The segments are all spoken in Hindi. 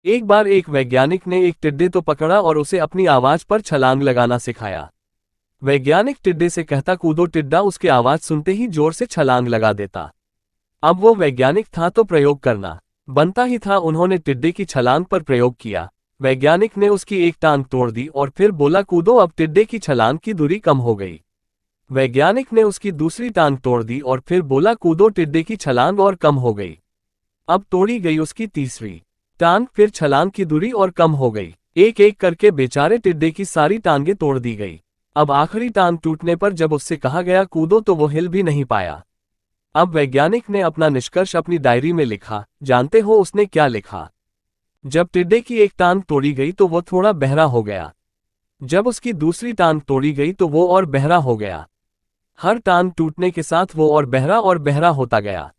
एक बार एक वैज्ञानिक ने एक टिड्डे तो पकड़ा और उसे अपनी आवाज पर छलांग लगाना सिखाया। वैज्ञानिक टिड्डे से कहता कूदो, टिड्डा उसकी आवाज सुनते ही जोर से छलांग लगा देता। अब वो वैज्ञानिक था तो प्रयोग करना बनता ही था। उन्होंने टिड्डे की छलांग पर प्रयोग किया। वैज्ञानिक ने उसकी एक टांग तोड़ दी और फिर बोला कूदो। अब टिड्डे की छलांग की दूरी कम हो गई। वैज्ञानिक ने उसकी दूसरी टांग तोड़ दी और फिर बोला कूदो। टिड्डे की छलांग और कम हो गई। अब तोड़ी गई उसकी तीसरी टांग, फिर छलांग की दूरी और कम हो गई। एक एक करके बेचारे टिड्डे की सारी टांगें तोड़ दी गई। अब आखिरी टांग टूटने पर जब उससे कहा गया कूदो तो वो हिल भी नहीं पाया। अब वैज्ञानिक ने अपना निष्कर्ष अपनी डायरी में लिखा। जानते हो उसने क्या लिखा? जब टिड्डे की एक टांग तोड़ी गई तो वो थोड़ा बहरा हो गया। जब उसकी दूसरी टांग तोड़ी गई तो वो और बहरा हो गया। हर टांग टूटने के साथ वो और बहरा होता गया।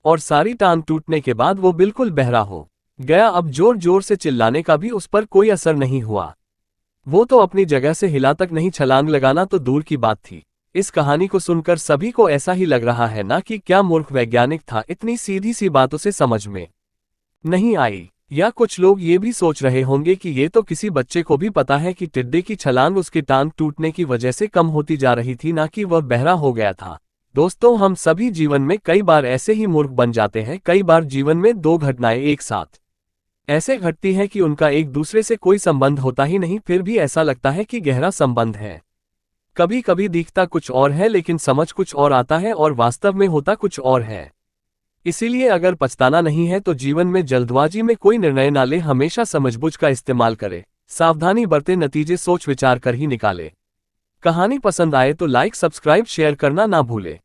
और सारी टांग टूटने के बाद वो बिल्कुल बहरा हो गया। अब जोर जोर से चिल्लाने का भी उस पर कोई असर नहीं हुआ। वो तो अपनी जगह से हिला तक नहीं, छलांग लगाना तो दूर की बात थी। इस कहानी को सुनकर सभी को ऐसा ही लग रहा है ना कि क्या मूर्ख वैज्ञानिक था, इतनी सीधी सी बातों से समझ में नहीं आई। या कुछ लोग ये भी सोच रहे होंगे कि ये तो किसी बच्चे को भी पता है कि टिड्डे की छलांग उसकी टांग टूटने की वजह से कम होती जा रही थी, ना कि वह बहरा हो गया था। दोस्तों, हम सभी जीवन में कई बार ऐसे ही मूर्ख बन जाते हैं। कई बार जीवन में दो घटनाएं एक साथ ऐसे घटती है कि उनका एक दूसरे से कोई संबंध होता ही नहीं, फिर भी ऐसा लगता है कि गहरा संबंध है। कभी कभी दिखता कुछ और है लेकिन समझ कुछ और आता है और वास्तव में होता कुछ और है। इसीलिए अगर पछताना नहीं है तो जीवन में जल्दबाजी में कोई निर्णय ना ले, हमेशा समझबूझ का इस्तेमाल करे, सावधानी बरते, नतीजे सोच विचार कर ही निकाले। कहानी पसंद आए तो लाइक, सब्सक्राइब, शेयर करना ना भूले।